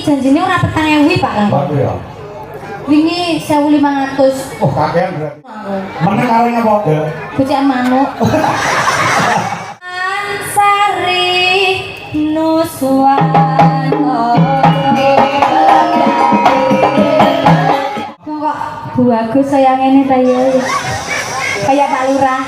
janjine ora 4.000 Pak Lang. Berapa ya? Wingi 1.500. Oh kakean berarti. Menang kalengnya apa? Bocah manuk. Ansari Nuswan. Kok Bu Agus sayang ini ta ya. Kayak Pak Lurah.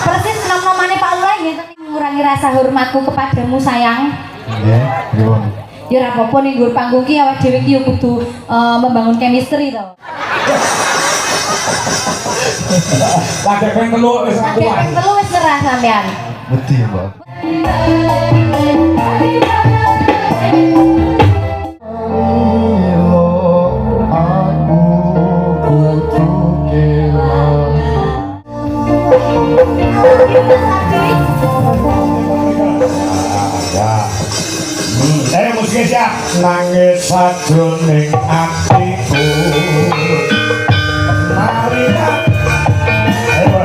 Persis nom-nomane Pak Lurah gitu mengurangi rasa hormatku kepadamu sayang. Nggih, pripun? Ya ora apa-apa ning nggur panggung ki awak dhewe ki yo kudu membangun chemistry to. Lagi ping telu wis Lagi ping telu wis nyerah sampean. Wedi, Mbak. Nangis sajroning atiku Marina Sila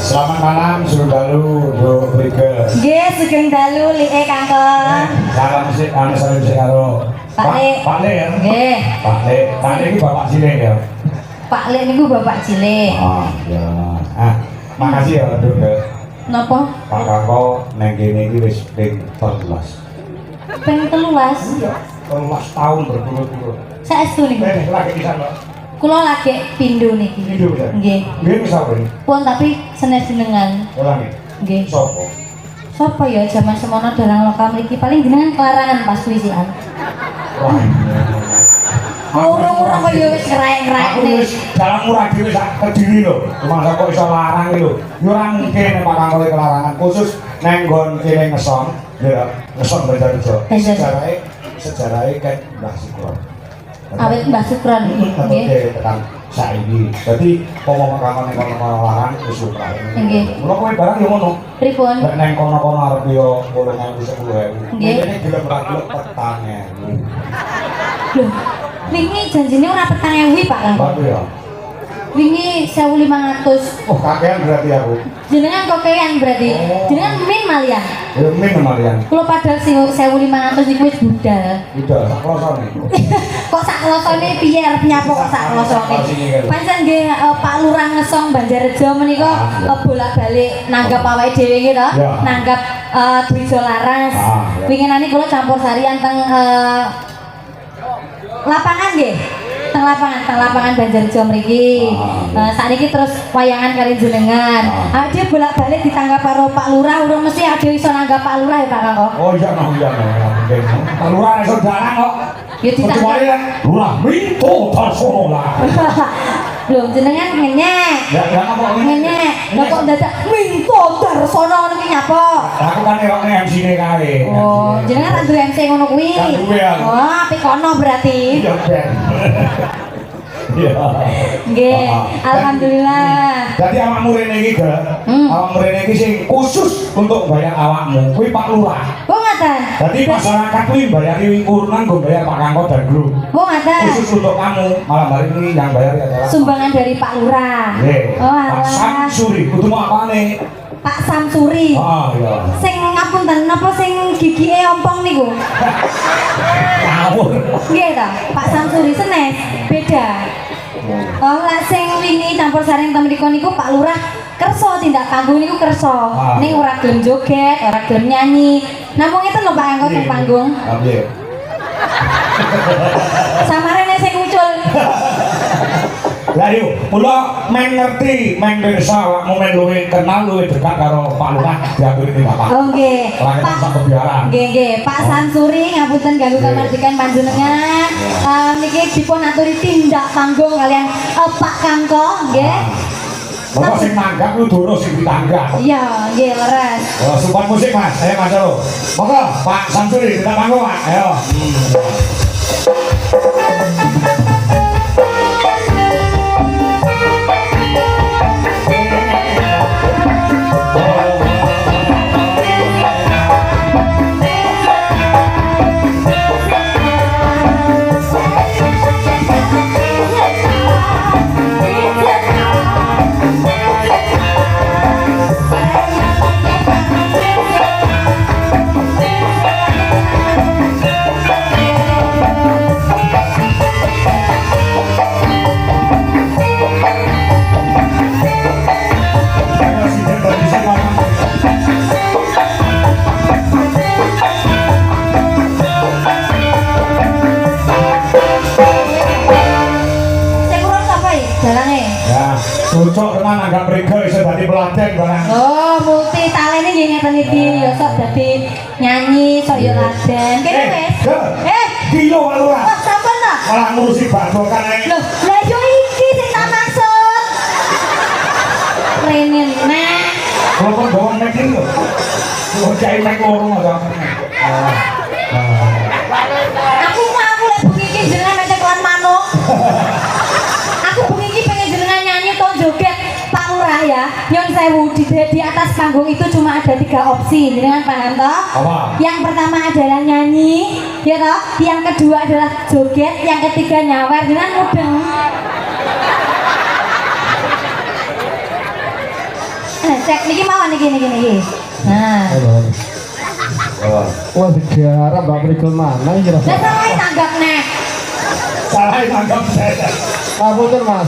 Selamat malam, Sundalu, Bro Brigel. Nggih, sugeng dalu like Kangkon. Salam musik, salam musik karo Pak Le. Pak Le ya? Nggih. Pak Le ini bapak cilik ya? Pak Lek niku bapak cilik. Ah, ya. Makasih ya, Dok. Napa? Pak Kakko neng kene iki wis ping 13. Ping 13. Iya, 13 tahun berturut-turut. Saestu niku. Nek lagi di sana. Kula lagi pindho niki. Hidup ya? Nggih. Nggih wis apa ini? Pun tapi senes jenengan. Ulangi. Nggih. Sopo? Sopo ya jaman semono dalang lokal mriki paling jenengan kelarangan pas puisian. Wah. Urung-urung kaya wis ngrek-ngrek Aku wis dalam murah dhewe sak Kediri lho. Masa kok iso larang lho. Yo ora mungkin nek Pak Kakko kelarangan khusus nang nggon kene ngeson. Ya, ngeson Banjarjo. Sejarahe kan Mbah Sukron. Awit Mbah Sukron nggih. Oke, tekan saiki. Dadi pomo makanan ning kono larang wis lumrah. Nggih. Mula kowe barang yo ngono. Pripun? Nek nang kono-kono arep yo 8.000 10.000. Nggih. Ini gelem-gelem petane. Lho, wingi janjine ora petang ewu Pak Kang. Bagus ya. Wingi 1.500. Oh, kakean berarti aku. Jenengan kokean berarti. Oh. Jenengan min malian. Ya min kemarian. Kula padahal sing 1.500 niku wis budal. Udah, sak klosone. Kok sak klosone piye arep nyapa kok sak klosone. Pancen nggih Pak Lurah Ngesong Banjarjo menika bolak-balik nanggap awake dhewe nggih to. Ya. Nanggap Dwijo Laras. Ya. Winginane kula campur sarian teng lapangan nggih. Teng lapangan Banjarjo mriki. Sakniki terus wayangan kali jenengan. Ade bolak-balik ditanggap karo Pak Lurah, urung mesti ade iso nanggap Pak Lurah ya Pak Kangko. Oh iya no. Pak Lurah iso dalang kok. Ya ditanggap. Lurah minto tasono lah. Lho jenengan ngenyek. Ya apa ini? Ngenyek. Lah kok dadak minto Darsono ngono ki nyapa? Aku kan erokne MC-ne kae. Oh, jenengan tak duwe MC ngono kuwi. Tak duwe aku. Oh, apik kono berarti. Iya, Ben. Iya. Nggih, alhamdulillah. Jadi awakmu rene iki, Ge. Awakmu rene iki sing khusus untuk bayar awakmu. Kuwi Pak Lurah. Kok ngaten? Jadi masyarakat kuwi bayari urunan gue bayar Pak Kangko dan Gru. Kok ngaten? Khusus untuk kamu. Malam hari ini yang bayar adalah Sumbangan dari Pak Lurah. Nggih. Oh, Pak alah. Samsuri. Kudu mau apane? Pak Samsuri. Oh, iya. Sing ngapunten napa sing gigike ompong niku? Ngawur. Nggih ta, Pak Samsuri senes beda. Oh, lah sing wingi campur sari teng mriku niku Pak Lurah kersa tindak panggung niku kersa. Ning ora gelem joget, ora gelem nyanyi. Namung ngeten lho Pak Angko teng panggung. Nggih. Samarene sing ucul. Lah yuk, mula men ngerti, men pirsa awakmu men luwih kenal luwih dekat karo Pak Lurah diatur iki Bapak. Oh nggih. Ora Pak ketemu kebiaran. Nggih nggih, Pak Samsuri ngapunten ganggu kamardikan panjenengan. Niki dipun aturi tindak panggung kalian Pak Kangko nggih. Bapak sing manggap lu durus sing ditanggap. Iya, nggih leres. Oh, sumpah musik Mas, saya Mas Jaro. Monggo Pak Samsuri kita panggung Pak. Ayo. Cocok tenan anggap mereka iso dadi peladen barang. Oh, multi talente nggih ngeten iki. Ya sok dadi nyanyi, sok ya laden. Kene wis. Gila Pak Lurah. Oh, sampun ta? Malah ngurusi badokan ae. Loh, lah yo iki sing tak maksud. Oh, cai mek loro aja. Aku lek bengi iki jenengan mek cekelan manuk. Aku bengi iki pengen jenengan nyanyi to joget Pak Lurah ya. Nyon sewu di atas panggung itu cuma ada 3 opsi. Jenengan paham toh? Apa? Yang pertama adalah nyanyi, ya toh? Yang kedua adalah joget, yang ketiga nyawer. Jenengan mudeng. Cek niki mawon niki. Nah. Wah, negara Mbak Prigel mana iki Lah rasa? salah tanggap nek. Salah tanggap saya. Ngapunten Mas,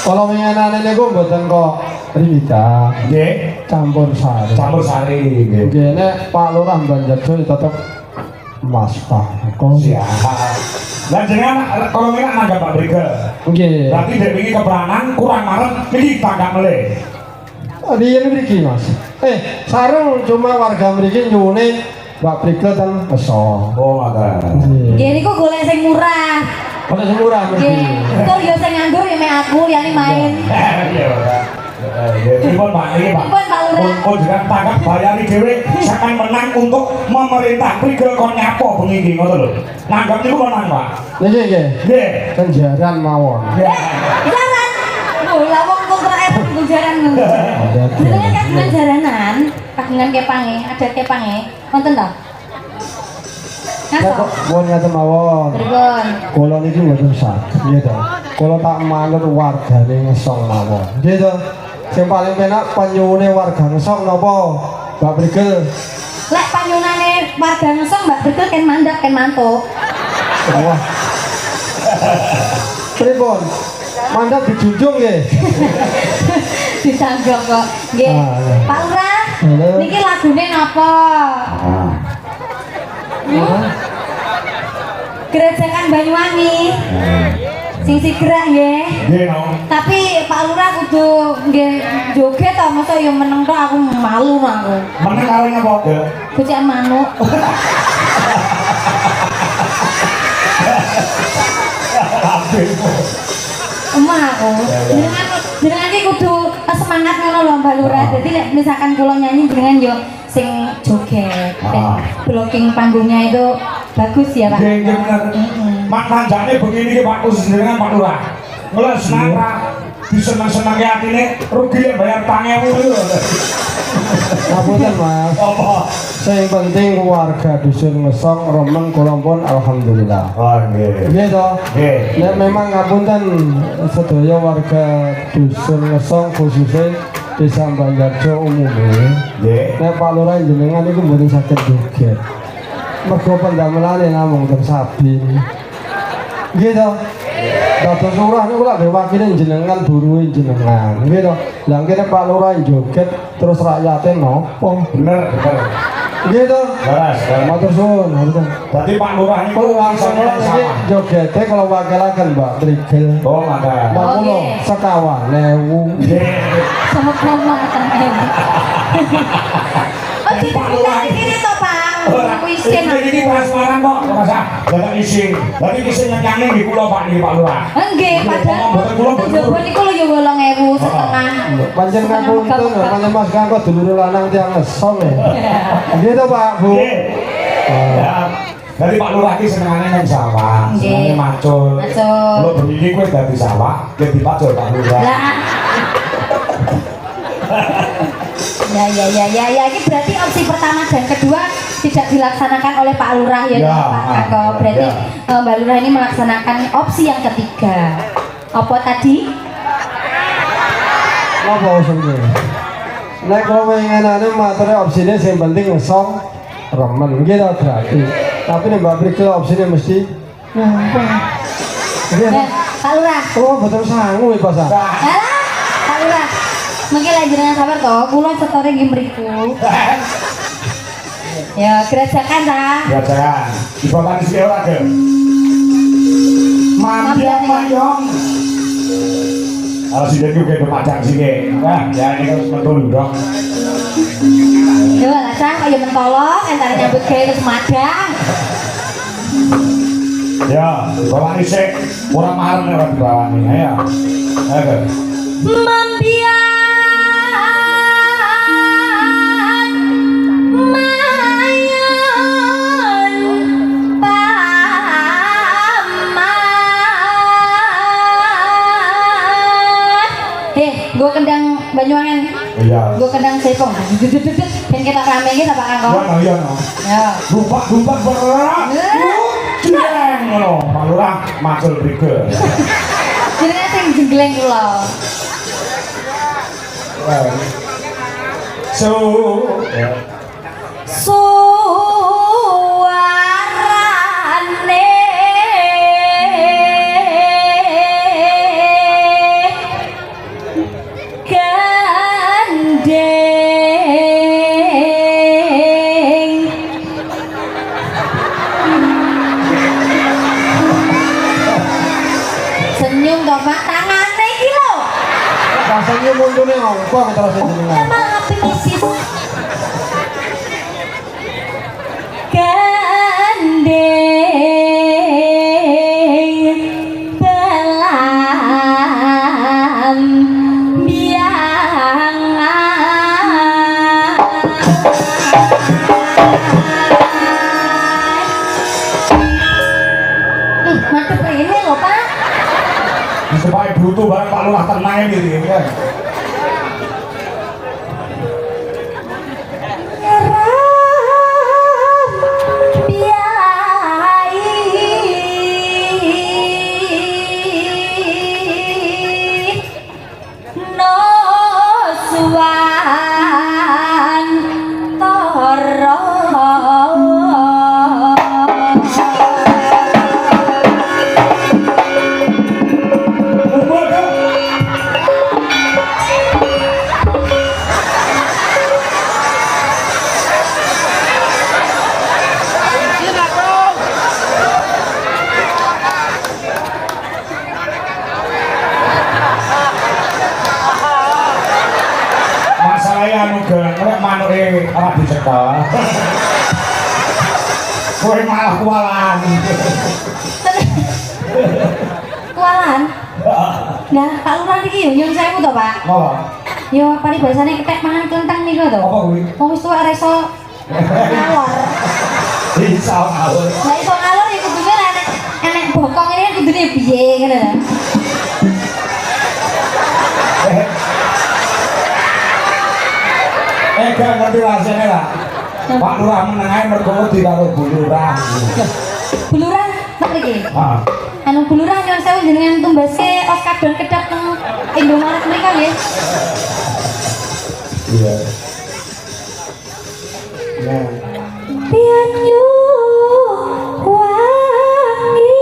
kalau mengenane niku mboten kok Rita Nggih, campur sari. campur sari nggih. Nggih nek Pak Lurah Banjarjo tetep Mas Pak. Siap. Lah jenengan kalau menang nanggap Pak Brigel. Nggih. Berarti dek wingi kebranan kurang marem niki tanggap meleh. Riyen mriki Mas. Sareng cuma warga mriki nyuwune Mbak Prigel ten Eso. Oh, ngoten. Nggih. Nggih niku golek sing murah. Ono sing murah mriki. Nggih. Tur yo sing nganggur ya mek aku liyane main. Iya, Pak. Pripun Pak iki, Pak? Pripun, Pak Lurah? Oh, jenengan tanggap bayari dhewe sampean menang untuk memerintah Brigel kon nyapo bengi iki ngoten lho. Nanggap niku menang, Pak. Niki nggih. Nggih. Kenjaran mawon. Jaran. Lho, lah wong kontrae pun jaran. Jenengan kagungan jaranan, kagungan kepange, ada kepange. Wonten to? Nek Ngaso? kok pun ngaten mawon. Pripun? Kula niki mboten saged, nggih to. Kula tak manut wargane Ngesong mawon. Nggih to. Sing paling penak penyuwune warga Ngesong napa? Mbak Prigel. Lek panyunane warga Ngesong Mbak Betul ken mandap ken mantuk. Wah. Pripun? Mandap dijunjung nggih. Ditanggap kok. Nggih. Ah, iya. Pak Lurah, Halo. niki lagune napa? Gerajakan Banyuwangi. Sing sigerak nggih. Nggih, no. Tapi Pak Lurah kudu nggih joget to, masa yo meneng tok aku malu aku. Menang karo napa? Bocahan manuk. Emah aku. Jenengan iki kudu semangat ngono lho Mbak Lurah. Dadi nek misalkan kula nyanyi jenengan yo sing joget. Blocking panggungnya itu bagus ya, Pak. Nggih, nggih bener. Mak tanjane begini iki Pak khusus jenengan Pak Lurah. Mulai senang Pak disenang-senangi atine rugi lek bayar 5.000 lho. Ngapunten Mas. Apa? Sing penting warga dusun Ngesong remen kula pun alhamdulillah. Oh, nggih. Nggih to. Nggih. Nek memang ngapunten sedaya warga dusun Ngesong khususnya Desa Banjarjo umumnya. Nggih. Nek Pak Lurah jenengan iku mboten saged joget. Mergo pendamelane namung ten Sabin. Nggih to. Dados lurah niku lak wakile jenengan buruhe jenengan. Nggih to. Lah kene Pak Lurah joget terus rakyate nopo? Bener, bener. Nggih to. Beres. Matur suwun, matur. Berarti Pak Lurah niku Langsung langsung iki sama. jogete kalau wakilaken Mbak Prigel. Oh, mantap. Makulo Oke. sekawan ewu. Nggih. Sama promo akan Oh, jadi kiri to, Pak. Aku isin. Ini transparan kok, masa dadak isin. Berarti isin nyanyi di kula Pak niki Pak Lurah. Nggih, padahal jowo niku lho yo 8.000 setengah. Pancen ngapunten, pancen Mas Kangko dulur lanang tiyang Ngesong ya. Nggih to Pak, Bu. Ya. Dari Pak Lurah iki senengane nang sawah, Nggih. senengane macul. Macul. Kalau begini kowe dadi sawah, dadi macul Pak Lurah. Lah. Ya, ini berarti opsi pertama dan kedua tidak dilaksanakan oleh Pak Lurah ya, Ya, Pak Kako. Berarti Mbak Lurah ini melaksanakan opsi yang ketiga. Apa tadi? Napa usune? Nek kula pengenane mature opsine sing penting Ngesong remen nggih to berarti. Tapi nek Mbak Prigel opsine mesti nggih. Nah, Pak Lurah. Kula mboten sangu iki Pak. Alah, Pak Lurah. Mungkin lagi dengan sabar toh, kula setore nggih mriku. Ya, gerajakan ta. Ya jangan. Dibawani sih ora ge. Mampiang mayong. Harus dia juga berpacang sih ge. Nah, ya ini harus betul dong. Yo, lah sang kaya mentolok, entar nyambut gawe ke Semadang. Ya, dibawani sih. Kurang mahal nih orang dibawani. Ayo. Ayo. Mampian kendang Banyuwangen. Iya. Gue kendang Sepong. Ben kita rame iki Pak Kangkong. Iya no. Ya. Dumpak bergerak. Jeng ngono. Pak Lurah macul brige. Jenenge sing jenggleng kula. So, Suarane gandeng senyum toh Pak tangane iki lho Rasanya mundune ngongkong terus jenengan. emang api isis gandeng belam madep ini lho Pak supaya butuh barang Pak Lurah tenang ini ya. Ora dicekel. Kowe malah kualan. Kualan. Nah, Pak Lurah iki yo nyun sewu to, Pak. Apa? Yo paribasane ketek mangan kentang niku to. Apa kuwi? Wong wis tuwek ora iso ngalor. Bisa ngalor. Lah iso ngalor ya kudune enek bokong ini kudune piye ngono lho. Gak ngerti rasanya lah. Pak Lurah menengahin mergo wedi karo Bu Lurah. Bu Lurah mriki. Heeh. Anu Bu Lurah nyuwun sewu jenengan tumbaske os kadon kedap teng Indomaret mrika nggih. Iya. Nah. Pianyu wangi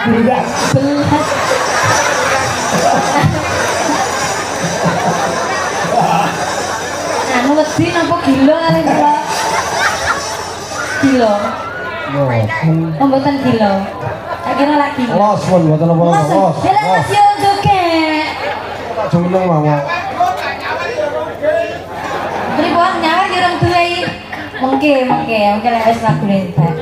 Belas. Anu wedi napa gila kali kula? Gila. Oh, mboten gila. Tak kira lagi. Los pun mboten apa-apa. Los. Bela masih joget. Jumeneng mawon. Pripun nyawer ki urung duwe. Mengke lek wis lagune entek.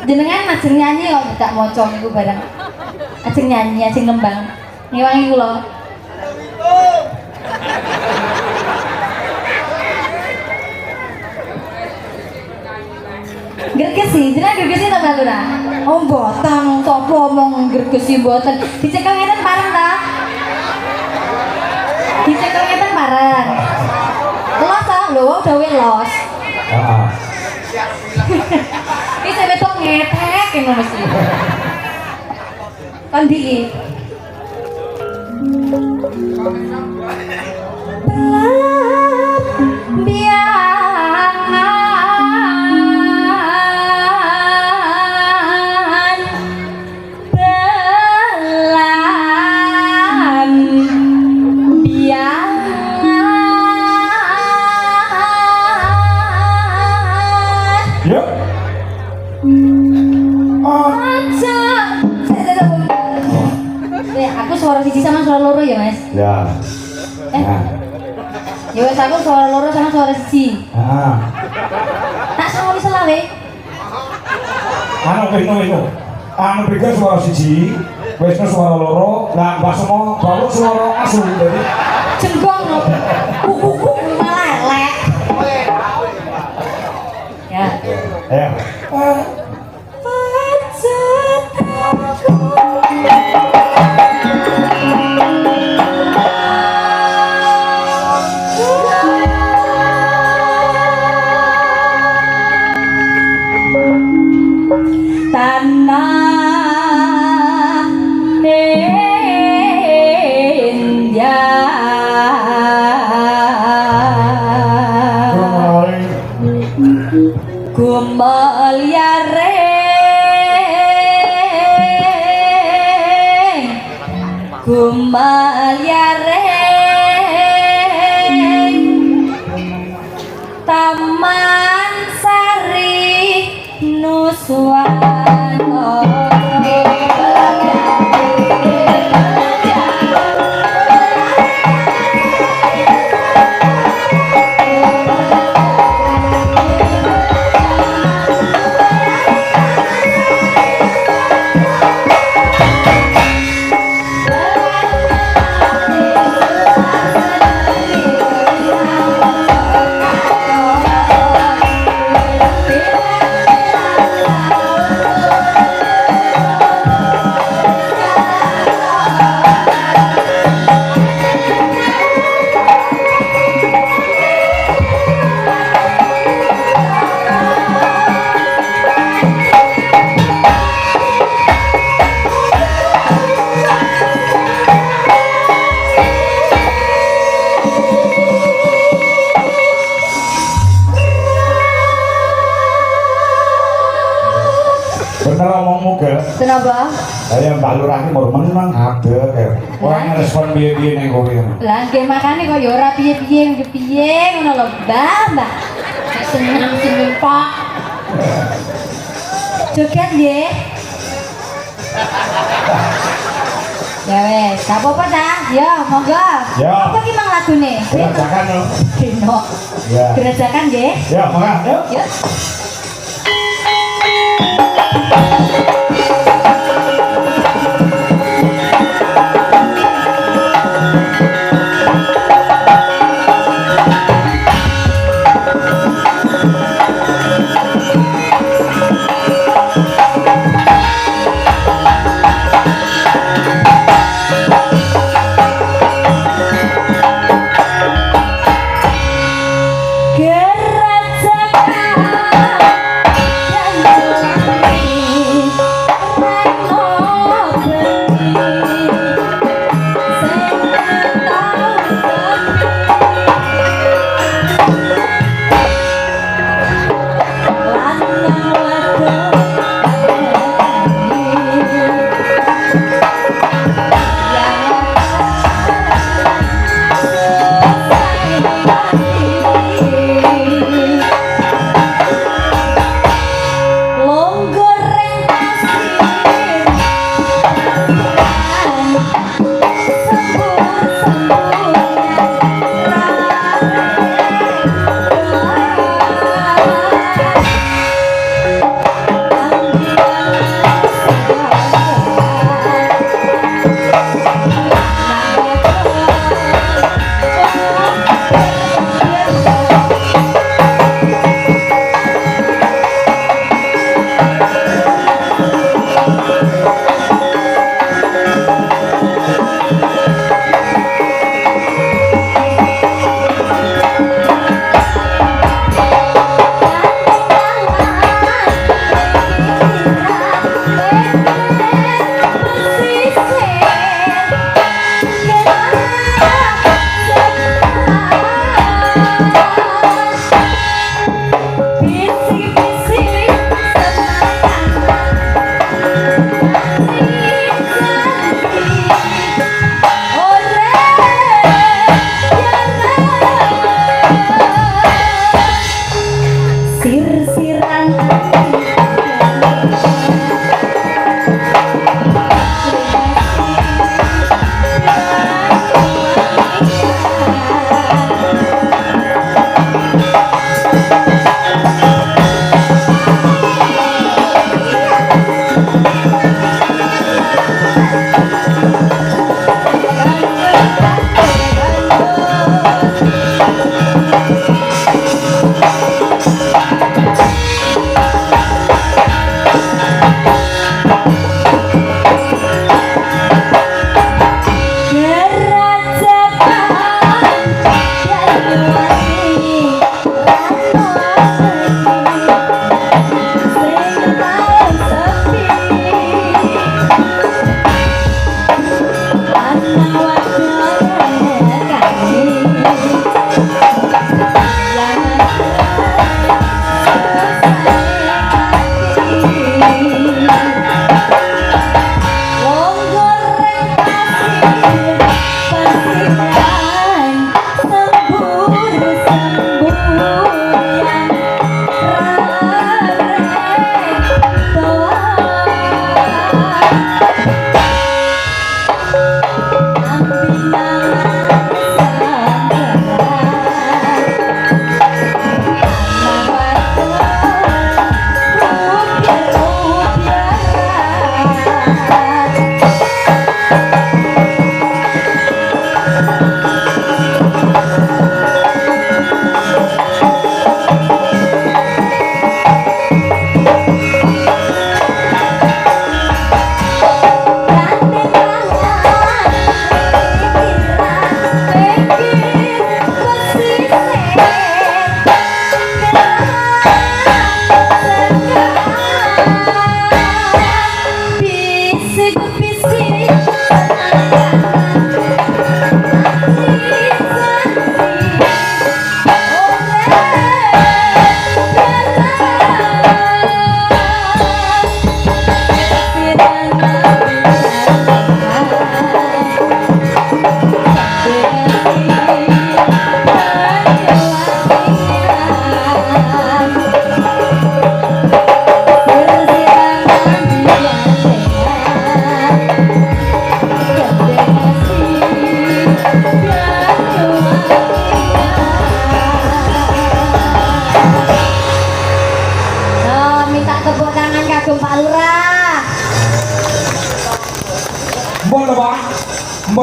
Jenengan ajeng nyanyi kok tidak moco niku bareng. Ajeng nyanyi, ajeng ngembang. Ngewangi kula. Gergesi, jenengan gergesi to Mbak Lurah? Oh mboten, sapa omong gergesi mboten. Dicekel ngeten pareng ta? Dicekel ngeten pareng. los. Heeh. Iki sing wedok ngetek ngono mesti. Kan iki. Yuk. Aku suara siji sama suara loro ya mas. Ya. Nah. Ya wes aku suara loro sama suara siji. Heeh. Tak sama wis selawe. Anu. Anu beda suara siji, wesnya suara loro, lah mbak semua baru suara asu jadi. Jenggong lho. Malah elek. Ya. Ya. Tanah Indah Gumalyareng Taman Sari Nuswana. Bener omongmu ke? Kenapa? Saya Mbak Lurah ini baru menang ada kayak orang respon biaya neng kowe. Lah nggih makane kok ya ora piye-piye ngono lho, Mbak. Seneng kok. Joget nggih. Ya wes, gak apa-apa ta? Ya, monggo. Ya. Apa ki mang lagune? Gerajakan lho. Dino. Ya. Gerajakan nggih. Ya, mangga, yuk. Yuk. Gerajakan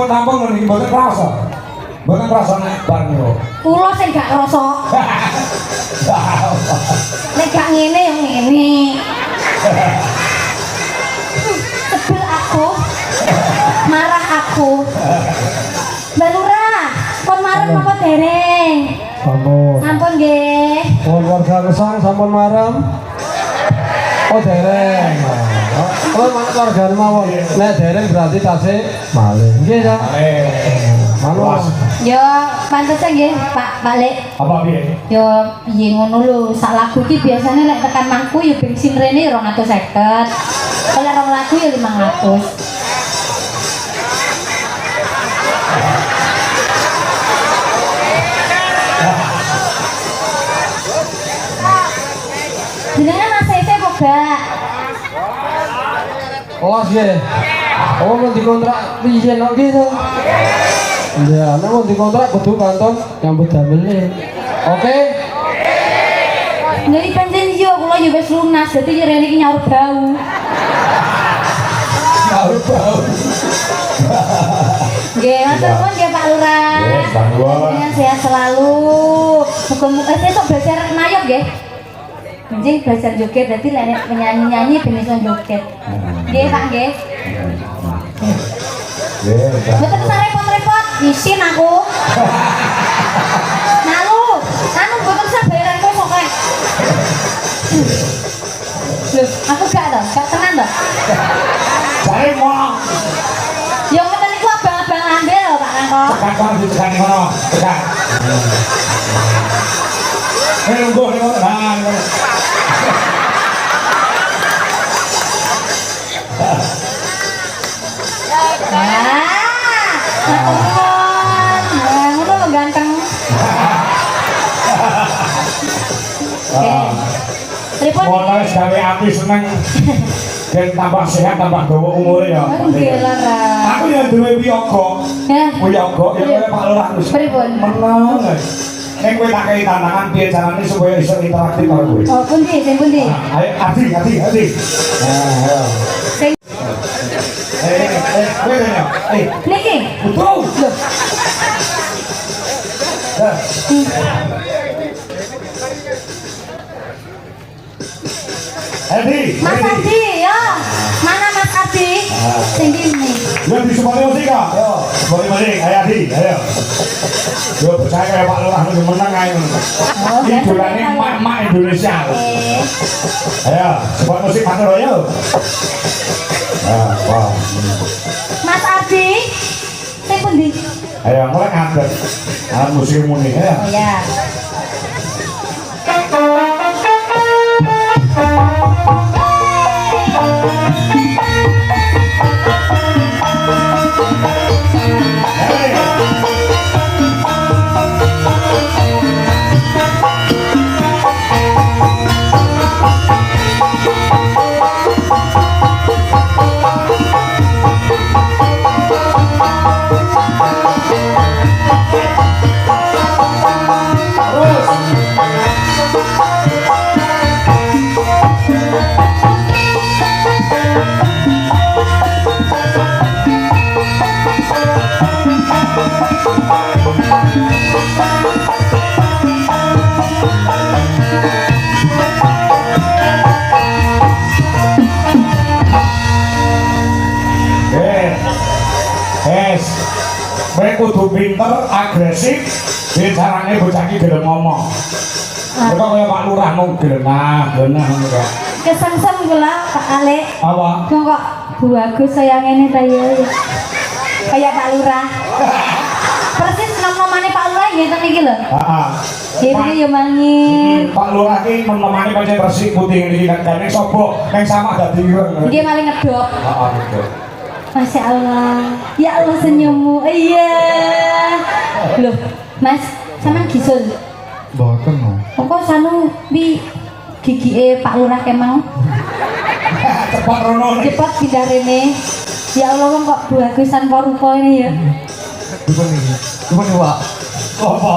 tampung niki mboten krasa. Mboten krasa nek bar niku. Kula sing gak krasa. Nek gak ngene yo ngene. Sebel aku. Marah aku. Mbak Lurah, kon marem apa dereng? Sampun. Sampun nggih. Keluarga kesang sampun marem. Oh dereng. Oh mana keluarga mawon. Nek dereng berarti tasih malih. Nggih ta? Malih. Yo pantes nggih Pak balik. Apa piye? Yo piye ngono lho, sak lagu ki biasane lek tekan mangku yo bensin rene 250. Kalau rong lagu yo 500. Jenengan Mas Ete kok gak? Kelas nggih. Oh mau dikontrak piye nok gitu. Ya, nek mau dikontrak kudu kantor nyambut damel. Oke? Nggih bensin yo kula yo wis lunas, dadi yo rene iki nyaur bau. Nyaur bau. Nggih, matur nuwun nggih Pak Lurah. Nggih, Pak. Dengan sehat selalu. Muga-muga sesuk belajar nayok nggih. Nggih, belajar joget dadi lek penyanyi-nyanyi ben iso joget. Nggih, Pak nggih. Nggih, Mboten usah repot-repot, isin aku. Malu, anu mboten usah bayaran kowe kok kae. Loh, aku gak tenan to. Jare mau Ya ngoten niku abang-abang ambil lho Pak Rangko. tekan kon ditekan ngono, tekan. Nunggu niku tenan. Ngono lho ganteng. Oke. Pripun? Motor gawe ati seneng. Dan tambah sehat, tambah dawa umure ya. Nggih Lara. Aku ya duwe wiyaga. Ya. Wiyaga ya kaya Pak Lurah wis. Pripun? Meneng. Nek kowe tak kei tantangan piye carane supaya iso interaktif karo kowe. Oh, pundi, sing pundi? Ayo adi. Nah, ayo. Sing Kowe ya. niki. Betul. Loh, Dah. Adi. Mas Ardi, yo. Mana Mas Ardi? Sing ini. Yo di Sumatera Musika. Yo, balik. Ayo Adi, ayo. Yo percaya kayak Pak Lurah lu menang ae. Oh, Ini dolane emak-emak Indonesia. Ayo, sebuah musik matur ayo. Wah. Mas Ardi. Sing pundi? Ayo, mulai ngadeg. Musik muni ya. Oh ya. Kowe kudu pinter, agresif, ben carane bocah iki gelem ngomong. Kok kaya Pak Lurah mung genah ngono kok. Kesengsem kula Pak Ale. Apa? Kok bagus saya ngene ta ya. Kayak Pak Lurah. Persis nom-nomane Pak Lurah ngeten iki lho. Heeh. Jadi yo mangin. Pak Lurah ki menemani pancen resik putih ngene iki kan nek sapa ning sama dadi ireng. Dia maling ngedok. Heeh betul. Masya Allah, ya Allah senyummu, iya. Loh, Mas, sama gisul. Boten no. Kok sanu bi gigi Pak Lurah kemang Cepat rono. cepat pindah rene. Ya Allah, kok bagusan poruko ini ya. Cuma nih Pak. Apa?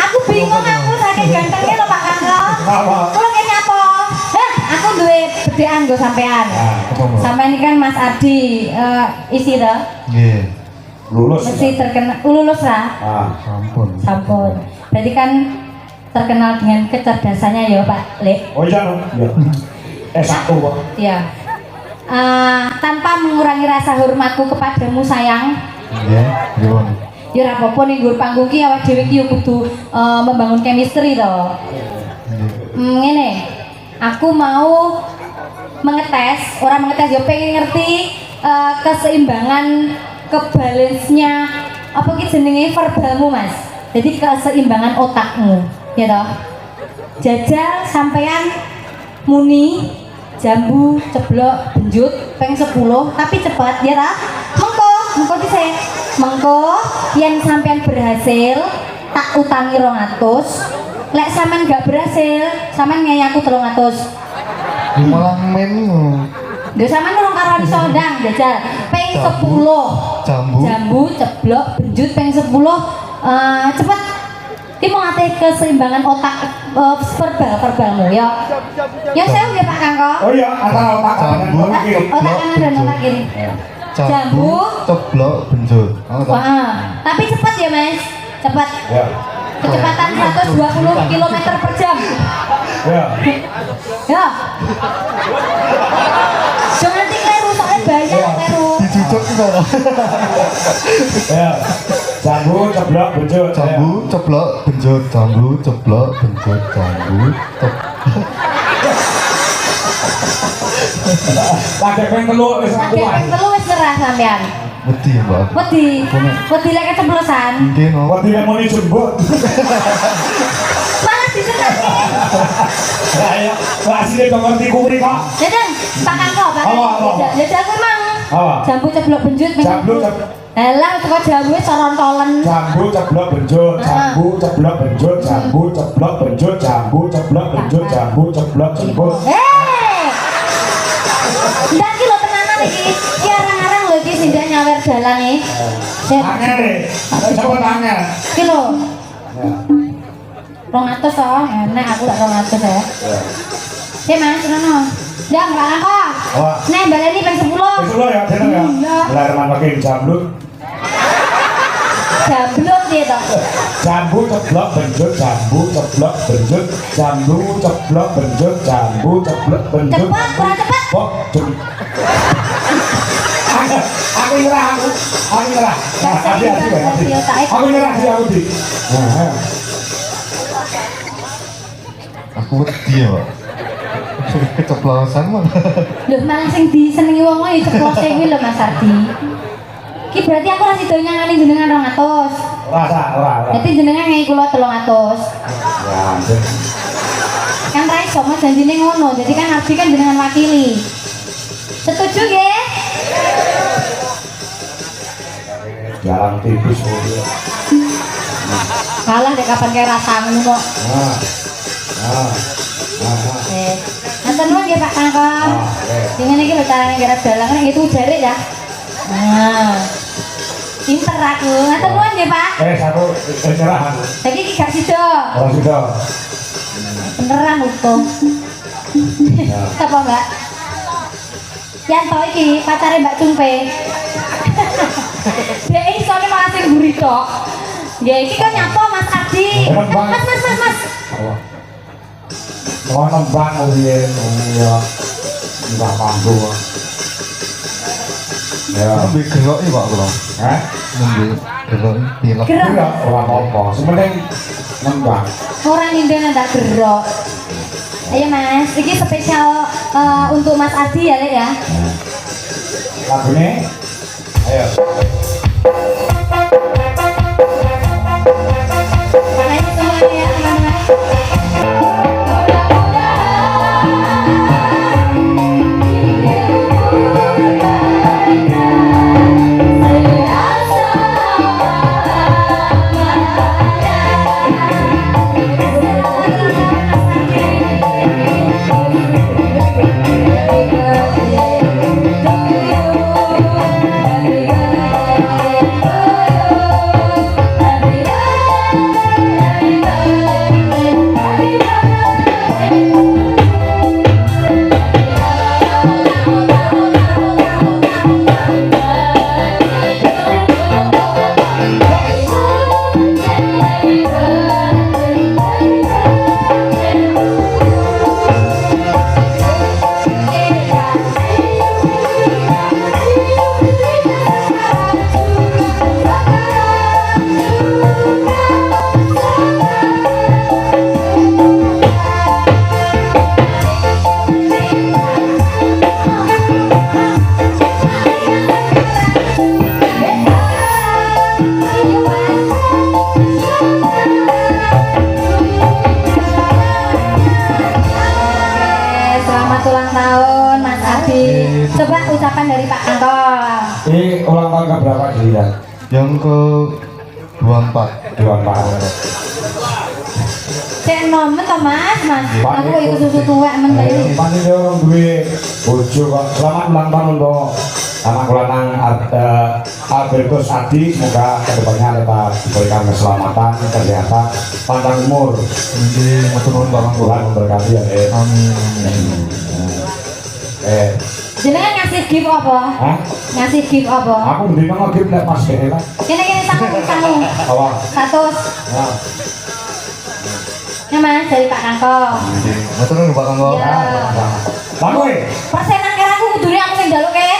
Aku bingung aku saking gantengnya loh Pak Kangko. Apa? Kalau kayaknya apa? Hah, aku duwe bedean go sampean. Sampean ini kan Mas Ardi isi dah. Nggih. Lulus. Mesti terkenal lulus lah. Ah, Sampun. Sampun. Berarti kan terkenal dengan kecerdasannya ya Pak Lek. oh iya no. Iya. S1 kok. Iya. Tanpa mengurangi rasa hormatku kepadamu sayang. Nggih, pripun? Ya ora apa-apa ning nggur panggung ki awake dhewe ki yo kudu membangun chemistry to. Ngene. Aku mau mengetes, orang mengetes yo pengen ngerti keseimbangan kebalensnya apa ki jenenge verbalmu Mas. Jadi keseimbangan otakmu, ya toh. Jajal sampean muni jambu ceblok benjut peng 10 tapi cepat ya ta. Mengko dhisik. Mengko yen sampean berhasil tak utangi 200. Lek sampean gak berhasil, sampean ngei aku 300. Malah menu Lho sampean nurung karo iso ndang jajal peng 10. Jambu ceblok benjut peng 10. Cepet. Ki mau ngatih keseimbangan otak verbalmu ya. Ya saya udah Pak Kangko. Oh iya, antara otak kanan dan otak kiri. Otak kanan dan otak kiri. Jambu, ceblok, benjut. Wah, tapi cepat ya Mas. Cepat. Ya. Kecepatan 120 km per jam. Ya. Ya. Jangan nanti kleru soalnya bahaya kleru. Dicucuk gimana? Ya. Jambu ceblok benjut. Jambu, ceblok, benjut, jambu, ceblok, benjut, jambu, Lagi pengen telur wis aku. Lagi ping telu wis nyerah sampean. Wedi ya, Mbak. Wedi lek keceplosan. Nggih, no. Wedi nek muni jembut. Malah diseneni. Lah ya, asine kok ngerti kuwi kok. Jajal, Pak Kangko, Pak Kangko. Jajal ku mang. Apa? Jambu ceblok benjut ping Jambu 10. ceblok. Elah teko jambu wis sorontolen. Jambu ceblok benjut, jambu ceblok benjut, jambu ceblok benjut, jambu ceblok benjut, jambu ceblok benjut. Ndak ki lho tenanan iki. Ki arang-arang lho iki sing nyawer dalan iki. Angel deh, coba tanya. Ki lho. 200 toh, enak aku lak 200 ya. Ya Mas, ngono. Ndak enggak kok. Wah. Nek baleni ping 10. Besok ya, dengar ya. Lar makin jambu. Jablok dia toh. Jambu ceblok benjut, jambu ceblok benjut, jambu ceblok benjut, jambu ceblok benjut. Cepat, kurang cepat. Kok jem- Aku nyerah aku nyerah. Aku nyerah sih aku di. Nah, Aku wedi ya, Pak. Keceplosan mah. Loh malah sing disenengi wong ya ceplose kuwi lho Mas Ardi. Ki berarti aku ora sida nyangani jenengan 200. ora. Berarti jenengan ngei kula 300. Ya, ampun. Kan ra iso Mas janjine ngono. Jadi kan Ardi kan jenengan wakili. Setuju nggih? Jalan tipis mobil. Kalah dek kapan kaya rasamu kok. Nah. Nanti nuwun nggih Pak Kangkong. Dengan iki lho carane garap dalang nek itu jare ya. Nah. Pinter aku. Nanti nuwun nggih Pak. Aku nyerah aku. Saiki iki gak sida. Ora sudah. Beneran hukum. Apa Mbak? Yanto iki pacare Mbak Cumpe. Dia iso nek malah sing mburi tok. Nggih, iki kan nyapa Mas Ardi. Mas. Mau nembang ubiyen ya. Mbak panggung. Ya. Nembe geroki, Pak, kula. Hah? Nembe geroki pilek. Gerak. Ora ora apa-apa. Sementing nembang. Orang Inden ndak gerok. Ayo Mas, ini spesial untuk Mas Ardi ya Lek ya. Lagune. Ayo. Makasih semuanya ya teman-teman. Happy birthday to you. Selamat ulang tahun Mas Abi. Coba ucapan dari Pak Kantong. Ini ulang tahun ke berapa dia? Yang ke 24. Dua tahun. Cek nomen to Mas, Mas. Pak, Aku ini ikut susu tuwek men ta iki. Pani dia orang duwe bojo kok. Selamat ulang tahun untuk anak lanang Albertus Adi, semoga kedepannya tetap diberikan keselamatan, kesehatan, panjang umur. Ini matur nuwun Bapak. Tuhan memberkati ya. Amin. Jenengan ngasih gift apa? Hah? Ngasih gift apa? Aku mending ngegip nek Mas Dene lah. Kene sangu. Apa? 100. Ya. Ya Mas dari Pak Kantong. Matur nuwun Pak Kanggo. Ya. Lah kowe? Persenan kira aku kudune aku sing njaluke.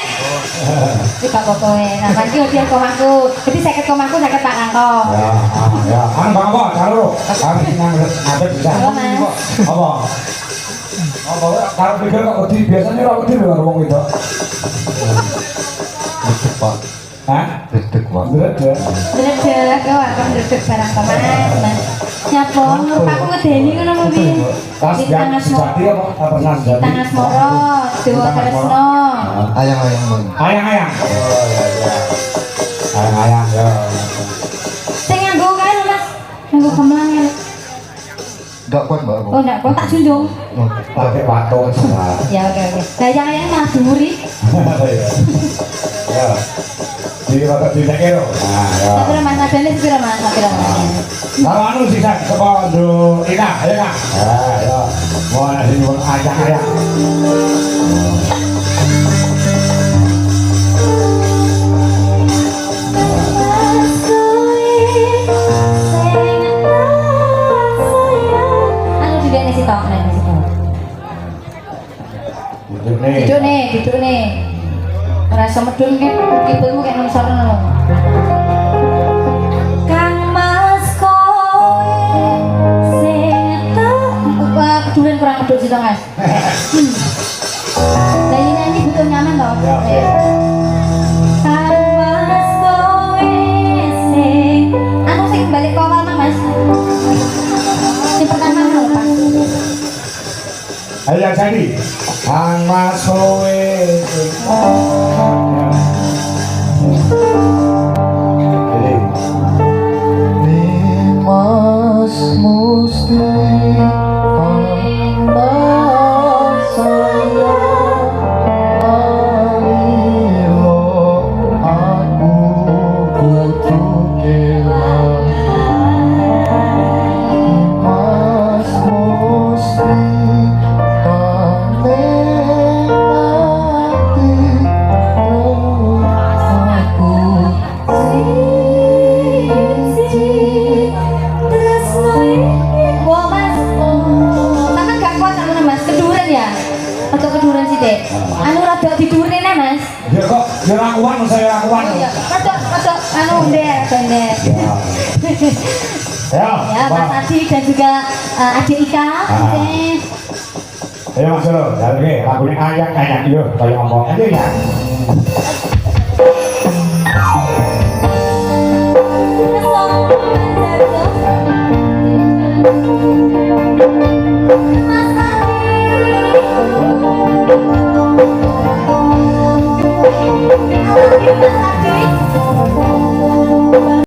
Iki Pak Kokoe. Nah, iki hadiah komahku. Jadi 50 komahku 50 Pak Kantong. Ya, ya. Bang apa? Karo. Karo nang ngadep bisa. Halo, Mas. Apa? Apa karo pikir kok wedi biasanya ora wedi lho karo wong itu. Dedek Pak. Hah? Dedek Pak. Bener. Dredeg, kok aku dredeg barang ke Mas. Nyapa ngrupaku ngedeni ngono lho piye? Tas Di yang tengah sejati apa? Apa nas jati? Tangan Moro, Dewa Tresno. Ayang-ayang Bang. Ayang-ayang. Oh iya iya. Ayang-ayang ya. Sing nganggo kae lho Mas. Nganggo gamelan ya. Enggak kuat Mbak aku. Oh enggak, kok tak junjung. Pakai batu semua. Ya oke oke. Lah yang malah dhuwuri. Ya. Di rata di kero. Nah, ya. Tapi Mas Adene sepiro Mas? Sepiro Mas? Kalau anu sih saya sekolah do ina, ya kan? Ya. Mau ada sini mau ayang-ayang. Anu didene sitok nek sitok. Duduk nih. Ora iso medun ki kibulmu kayak nang sono. Kang Mas kowe sing keduren kurang medhot sitok Mas. Lah ini nyanyi butuh nyaman toh. Ya. Kang Mas kowe sing anu sing balik ke awal Mang, Mas. Sing pertama lho Pak. Ayo jadi. Kang Mas kowe. Jadi Mas Musti tambah sayang Alilo aku butuh kelang Mas Musti kane mati Wah Mas, sampean gak kuat anu Mas, keduren ya? Atau keduren sih dek? Anu rada didurin ya Mas? ya kok dia lakukan saya lakukan. Oh iya, rada anu ndek, ndek. Ya. Ya Mas Adi dan juga Adik Ika. Oke. Ayo Mas Lo, jadi lagunya ayang-ayang yuk, kayak ngomong aja ya. Mas